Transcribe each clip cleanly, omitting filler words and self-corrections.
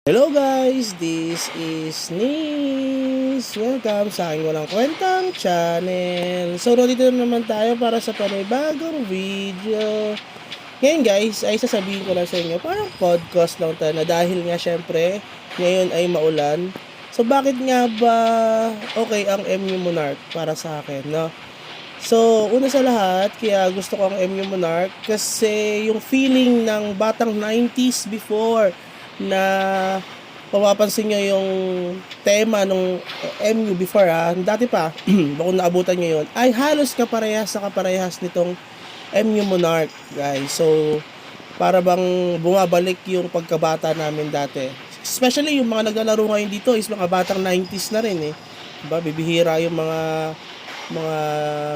Hello guys, this is Nis. Welcome sa aking walang kwentang channel. So, dito na naman tayo para sa panibagong video. Ngayon guys, ay sasabihin ko lang sa inyo, parang podcast lang tayo na dahil nga syempre, ngayon ay maulan. So, bakit nga ba okay ang MU Monarch para sa akin, no? So, una sa lahat, kaya gusto ko ang MU Monarch kasi yung feeling ng batang 90s before na papapansin nyo yung tema nung MU before dati pa, baka naabutan nyo yun, ay halos kaparehas nitong MU Monarch, guys. So, para bang bumabalik yung pagkabata namin dati. Especially yung mga naglalaro ngayon dito is mga batang 90s na rin eh. Diba? Bibihira yung mga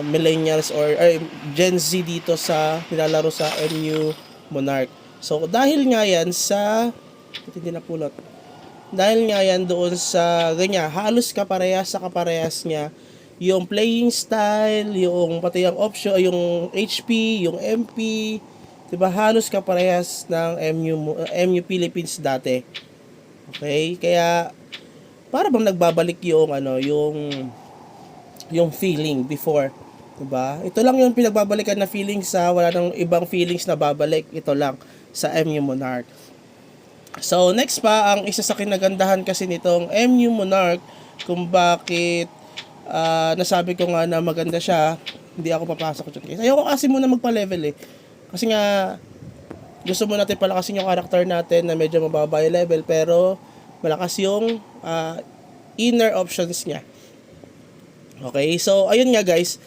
millennials or Gen Z dito sa nilalaro sa MU Monarch. So, dahil nga yan sa hindi napulot. Dahil nga yan doon sa ganyan, halos kaparehas niya yung playing style, yung pati yung option, yung HP, yung MP, 'di ba? Halos kaparehas ng MU Philippines dati. Okay? Kaya para bang nagbabalik yung yung feeling before, 'di ba? Ito lang yung pinagbabalikan na feeling sa wala nang ibang feelings na babalik, ito lang sa MU Monarch. So, next pa, ang isa sa kinagandahan kasi nitong MU Monarch, kung bakit nasabi ko nga na maganda siya, hindi ako papasok dyan. Kasi ayoko kasi muna magpa-level eh. Kasi nga, gusto mo natin palakasin yung karakter natin na medyo mababa yung level, pero malakas yung inner options niya. Okay, so ayun nga guys,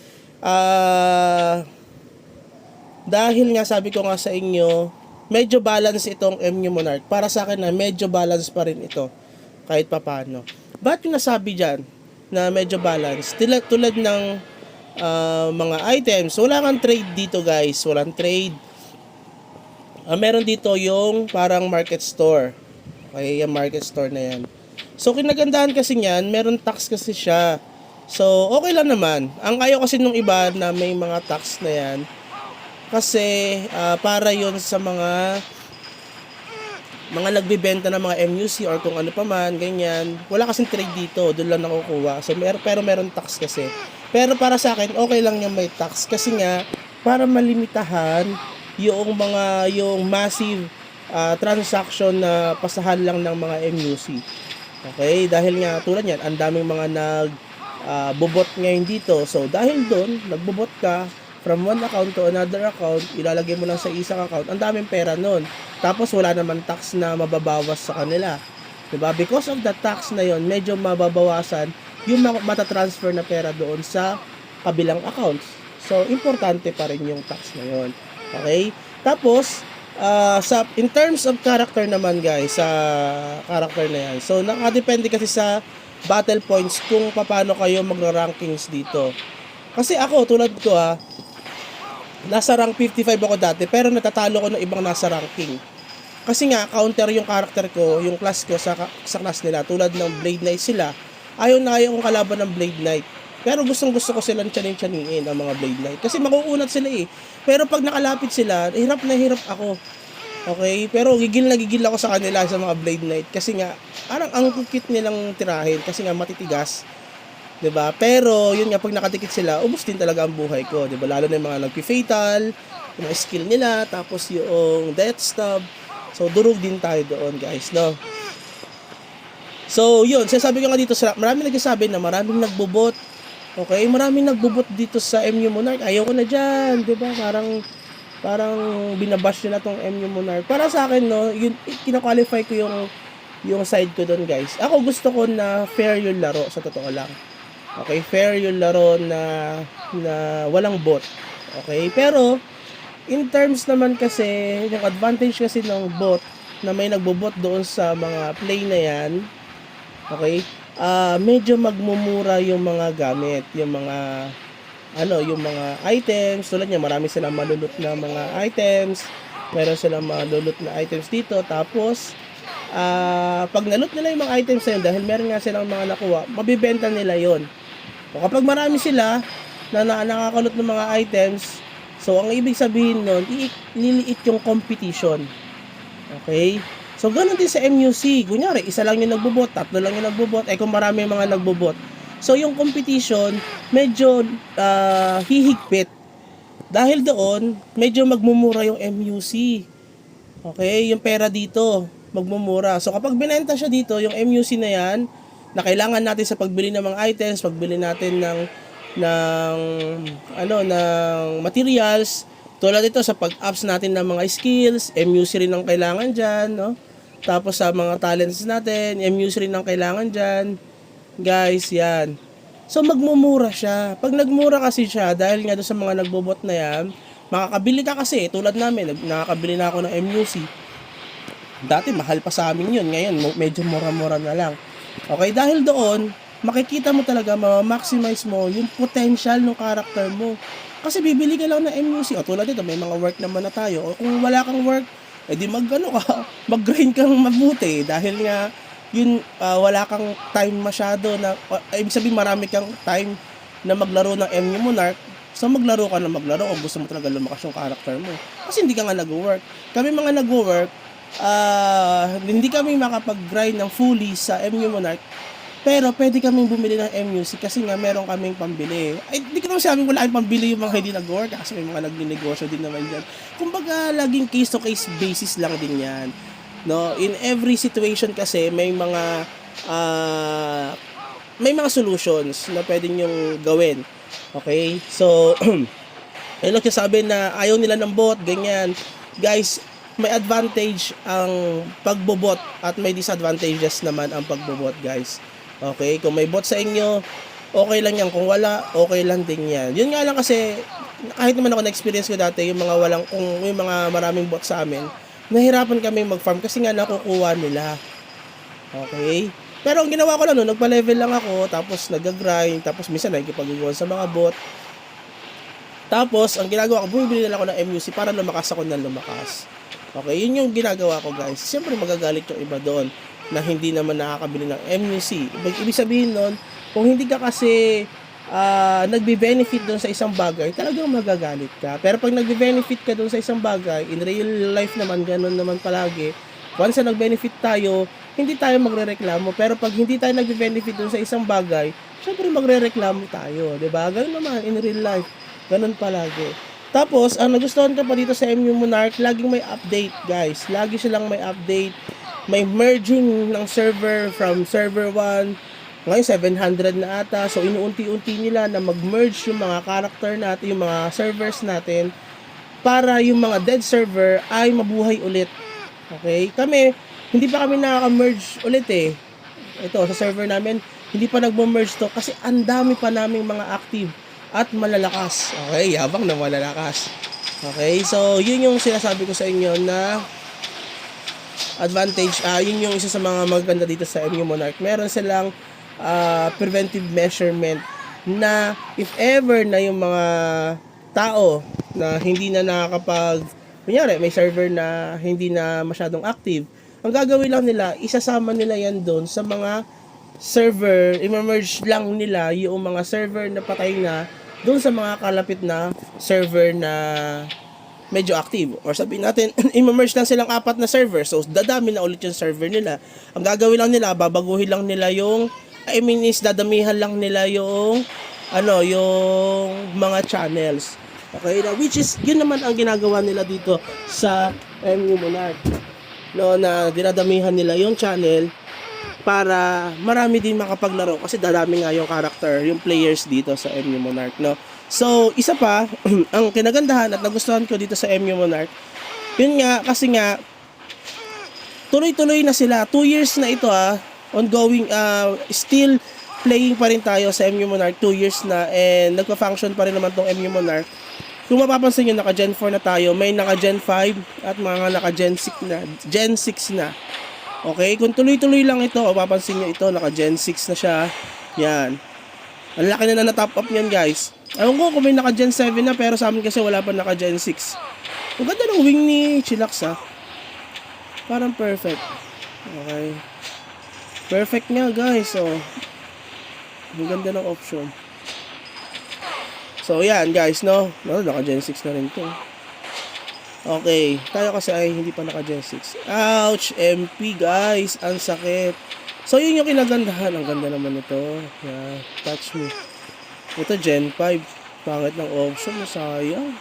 dahil nga sabi ko nga sa inyo, medyo balance itong MU Monarch. Para sa akin na medyo balance pa rin ito kahit papano. Ba't yung nasabi dyan na medyo balance? Tulad ng mga items, wala kang trade dito guys. Walang trade. Meron dito yung parang market store. Okay, yung market store na yan. So, kinagandahan kasi niyan, meron tax kasi siya. So, okay lang naman. Ang ayaw kasi nung iba na may mga tax na yan, kasi para yon sa mga nagbebenta ng mga MUC or kung ano pa man, ganyan. Wala kasing trade dito, doon lang nakukuha. So, pero meron tax kasi. Pero para sa akin, okay lang yung may tax kasi nga, para malimitahan yung massive transaction na pasahan lang ng mga MUC. Okay? Dahil nga, tulad yan, ang daming mga bobot ngayon dito. So, dahil doon, nagbobot ka, from one account to another account, ilalagay mo lang sa isang account, ang daming pera nun. Tapos wala naman tax na mababawas sa kanila. Diba? Because of the tax na yon, medyo mababawasan yung matatransfer na pera doon sa kabilang accounts. So, importante pa rin yung tax na yon. Okay? Tapos, in terms of character naman guys, sa character na yan. So, nakadepende kasi sa battle points kung paano kayo magra-rankings dito. Kasi ako, tulad ko nasa rank 55 ako dati, pero natatalo ko ng ibang nasa ranking. Kasi nga, counter yung character ko, yung class ko sa class nila. Tulad ng Blade Knight sila. Ayaw kong kalaban ng Blade Knight. Pero gusto ko silang tiyanin ang mga Blade Knight. Kasi makukunat sila eh. Pero pag nakalapit sila, hirap na hirap ako. Okay? Pero gigil ako sa kanila sa mga Blade Knight. Kasi nga, parang ang kukit nilang tirahin. Kasi nga matitigas. 'Di ba? Pero yun nga, pag nakadikit sila, ubos din talaga ang buhay ko, 'di ba? Lalo na yung mga nagpi-fatal, yung mga skill nila, tapos yung death stab. So durog din tayo doon, guys, no? So yun, sinasabi ko nga dito, maraming nagsasabi na maraming nagbobot. Okay, maraming nagbobot dito sa MU Monarch. Ayoko na diyan, 'di ba? Parang binabash nila tong MU Monarch. Para sa akin, no, yun, kina-qualify ko yung side ko doon, guys. Ako gusto ko na fair yung laro, sa totoo lang. Okay, fair yung laro na walang bot. Okay, pero in terms naman kasi, yung advantage kasi ng bot na may nagbobot doon sa mga play na yan, okay, medyo magmumura yung mga gamit, yung mga items, tulad niya, marami silang malulot na mga items, meron silang malulot na items dito, tapos pag nalot nila yung mga items na yun, dahil meron nga silang mga nakuha, mabibenta nila yon. O kapag marami sila na nakakalot ng mga items, so ang ibig sabihin nun, liliit yung competition. Okay? So, ganun din sa MUC. Kunyari, isa lang yung nagbobot, tatlo lang yung nagbobot, kung marami yung mga nagbobot. So, yung competition, medyo hihigpit. Dahil doon, medyo magmumura yung MUC. Okay, yung pera dito, magmumura. So, kapag binenta siya dito, yung MUC na yan, na kailangan natin sa pagbili ng mga items, pagbili natin ng ng materials, tulad ito sa pag-ups natin ng mga skills, MUC rin ang kailangan diyan, no? Tapos sa mga talents natin, MUC rin ang kailangan diyan. Guys, yan. So magmumura siya. Pag nagmura kasi siya dahil nga doon sa mga nagbobot na yan, makakabili ka kasi tulad namin, nakakabili na ako ng MUC. Dati mahal pa sa amin yun, ngayon medyo mura-mura na lang. Okay, dahil doon, makikita mo talaga, ma-maximize mo yung potential ng character mo. Kasi bibili ka lang ng MUC. O tulad dito, may mga work naman na tayo. O kung wala kang work, edi mag-grind kang mabuti. Dahil nga, wala kang time masyado na, ibig sabihin marami kang time na maglaro ng MU Monarch. So maglaro ka na maglaro kung gusto mo talaga lumakas yung character mo. Kasi hindi ka nga nag-work. Kami mga nag-work, hindi kami makapag-grind ng fully sa MU Monarch, pero pwede kaming bumili ng MUC kasi nga meron kaming pambili. Ay, hindi ko naman sabing wala kaming pambili yung mga hindi nag-work kasi may mga nagninegosyo din naman dyan. Kumbaga, laging case-to-case basis lang din yan. No? In every situation kasi may mga solutions na pwede nyong gawin. Okay? So, ay nagsasabi na ayaw nila ng bot, ganyan. Guys, may advantage ang pagbobot at may disadvantages naman ang pagbobot, guys. Okay, kung may bot sa inyo, okay lang yan. Kung wala, okay lang din yan. Yun nga lang kasi, kahit naman ako na-experience ko dati, yung mga maraming bot sa amin, nahirapan kami mag-farm kasi nga nakukuha nila. Okay? Pero ang ginawa ko lang noon, nagpa-level lang ako, tapos nag-grind, tapos minsan nagkipag-iwan sa mga bot. Tapos, ang ginagawa ko, bumibili na lang ako ng MUC para lumakas ako ng lumakas. Okay, yun yung ginagawa ko, guys. Siyempre magagalit yung iba doon na hindi naman nakakabili ng MUC. Ibig sabihin nun, kung hindi ka kasi nagbe-benefit doon sa isang bagay, talagang magagalit ka. Pero pag nagbe-benefit ka doon sa isang bagay, in real life naman, ganun naman palagi. Once na nag-benefit tayo, hindi tayo magrereklamo. Pero pag hindi tayo nagbe-benefit doon sa isang bagay, syempre magrereklamo tayo. Diba? Ganun naman, in real life. Ganun palagi. Tapos, ang nagustuhan ko pa dito sa MU Monarch, laging may update, guys. Lagi silang may update. May merging ng server from server 1. Ngayon, 700 na ata. So, inuunti-unti nila na mag-merge yung mga character natin, yung mga servers natin, para yung mga dead server ay mabuhay ulit. Okay? Kami, hindi pa kami nakaka-merge ulit eh. Ito, sa server namin, hindi pa nagmo-merge to kasi ang dami pa naming mga active at malalakas. Okay, yabang na malalakas. Okay, so yun yung sinasabi ko sa inyo na advantage. Yun yung isa sa mga maganda dito sa MU Monarch. Meron silang preventive measurement na if ever na yung mga tao na hindi na kunyari may server na hindi na masyadong active, ang gagawin lang nila, isasama nila yan doon sa mga server, i-merge lang nila yung mga server na patay na doon sa mga kalapit na server na medyo active. Or sabihin natin, i-merge lang silang 4 na server. So, dadami na ulit yung server nila. Ang gagawin lang nila, babaguhin lang nila dadamihan lang nila yung mga channels. Okay, now, which is, yun naman ang ginagawa nila dito sa MU Monarch. No, na dinadamihan nila yung channel para marami din makapaglaro kasi dadami nga yung character, yung players dito sa MU Monarch, no? So, isa pa, ang kinagandahan at nagustuhan ko dito sa MU Monarch, yun nga, kasi nga, tuloy-tuloy na sila. 2 years na ito, ongoing, still playing pa rin tayo sa MU Monarch, 2 years na, and nagpa-function pa rin naman tong MU Monarch. Kung mapapansin nyo, naka Gen 4 na tayo, may naka Gen 5 at mga naka Gen 6 na, Gen 6 na. Okay, kung tuloy-tuloy lang ito, mapapansin nyo ito, naka Gen 6 na siya. Yan. Ang laki na top up niyan, guys. Ewan ko kung may naka Gen 7 na, pero sa amin kasi wala pa naka Gen 6. Ang ganda ng wing ni Chillax, parang perfect. Okay. Perfect nga, guys. So, ang ganda ng option. So, yan, guys, no? Naka Gen 6 na rin to. Okay, tayo kasi ay hindi pa naka Gen 6. Ouch, MP guys, ang sakit. So yun yung kinagandahan, ang ganda naman ito. Yeah, touch me. Ito Gen 5, pangit ng option, sayang.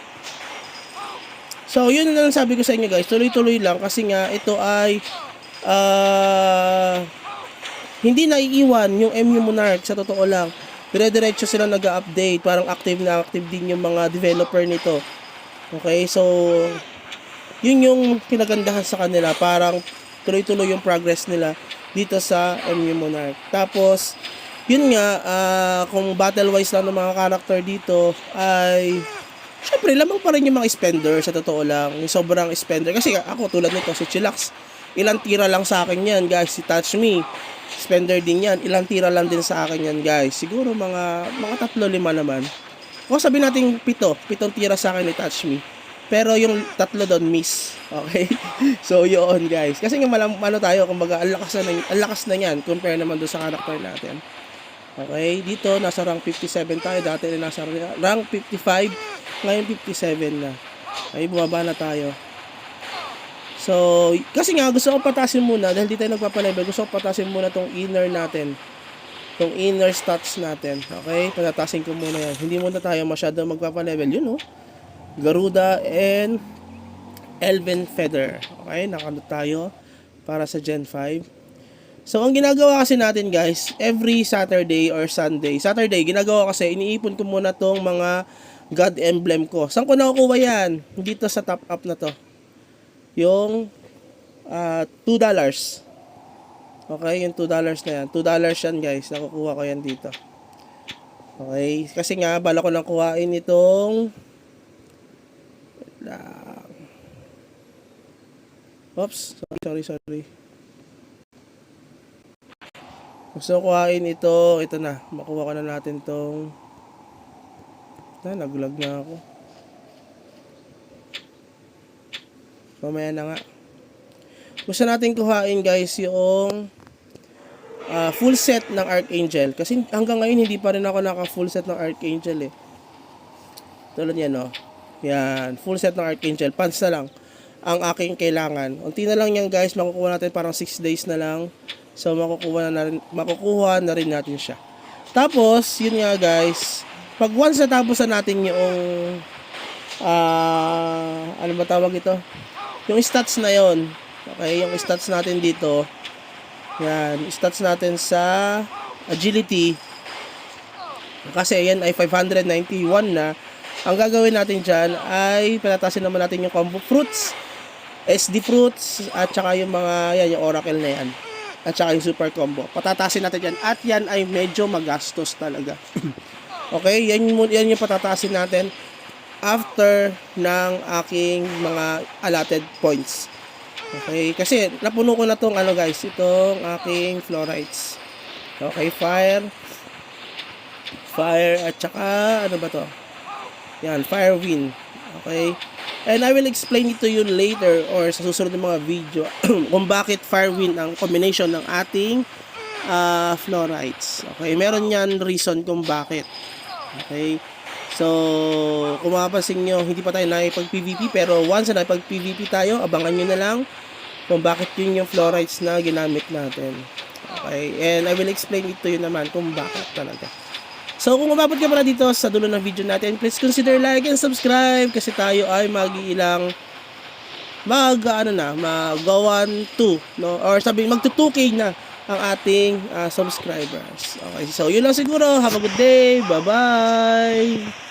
So yun lang sabi ko sa inyo guys, tuloy-tuloy lang kasi nga ito ay hindi naiiwan yung MU Monarch sa totoo lang. Dire-diretso sila nag-update, parang active na active din yung mga developer nito. Okay, so yun yung kinagandahan sa kanila, parang tuloy-tuloy yung progress nila dito sa MU Monarch. Tapos yun nga, kung battle wise lang ng mga character dito ay syempre lamang pa rin yung mga spender sa totoo lang, yung sobrang spender kasi ako tulad nito si Chillax, ilang tira lang sa akin yan guys. Si Touch Me spender din yan, ilang tira lang din sa akin yan guys, siguro mga 3-5 naman, o sabi natin 7 tira sa akin ni Touch Me. Pero yung 3 doon miss. Okay? So yun guys. Kasi nga ano tayo, kumbaga ang lakas na niyan compare naman doon sa character natin. Okay? Dito nasa rank 57 tayo. Dati nasa rank 55, ngayon 57 na. Okay, bumaba na tayo. So, kasi nga gusto ko patasin muna dahil di tayo nagpapa-level. Gusto ko patasin muna tong inner natin. Tong inner stats natin. Okay? Patatasin ko muna yan. Hindi muna tayo masyado magpapa-level. Yun oh. Garuda and Elven Feather. Okay, nakano tayo para sa Gen 5. So, ang ginagawa kasi natin guys, every Saturday or Sunday, ginagawa kasi, iniipon ko muna tong mga God Emblem ko. Saan ko nakukuha yan? Dito sa top up na to. Yung $2. Okay, yung $2 na yan. $2 yan guys, nakukuha ko yan dito. Okay, kasi nga, bala ko lang kuhain itong oops, sorry. Gusto ko kuhain ito na. Makuha ko na natin tong naglag na ako. Mamaya na nga. Gusto natin kuhain guys yung full set ng Archangel. Kasi hanggang ngayon hindi pa rin ako naka full set ng Archangel eh. Tulad yan oh. Yan, full set ng Archangel. Pants na lang ang aking kailangan. Unti na lang yan guys, makukuha natin parang 6 days na lang. So makukuha na rin natin siya. Tapos, yun nga guys, pag once natapos na natin yung ano ba tawag ito? Yung stats na yon. Okay, yung stats natin dito. Yan, stats natin sa agility. Kasi yan ay 591 na. Ang gagawin natin dyan ay patatasin naman natin yung combo fruits, SD fruits, at saka yung mga, yan, yung oracle na yan. At saka yung super combo. Patatasin natin dyan. At yan ay medyo magastos talaga. Okay, yan yung patatasin natin after ng aking mga allotted points. Okay, kasi napuno ko na tong ano guys, itong aking fluorides. Okay, fire, at saka, ano ba to? Yan, fire wind. Okay? And I will explain it to you later or sa susunod ng mga video kung bakit fire wind ang combination ng ating fluorides. Okay? Meron yan reason kung bakit. Okay? So, kung mapapansin nyo, hindi pa tayo nakipag-PVP pero once na nakipag-PVP tayo, abangan nyo na lang kung bakit yun yung fluorides na ginamit natin. Okay? And I will explain it to you naman kung bakit talaga. So kung umabot ka pala dito sa dulo ng video natin, please consider like and subscribe kasi tayo ay mag-1 to, no? Or sabi magto-2K na ang ating subscribers. Okay, so yun lang siguro. Have a good day. Bye-bye.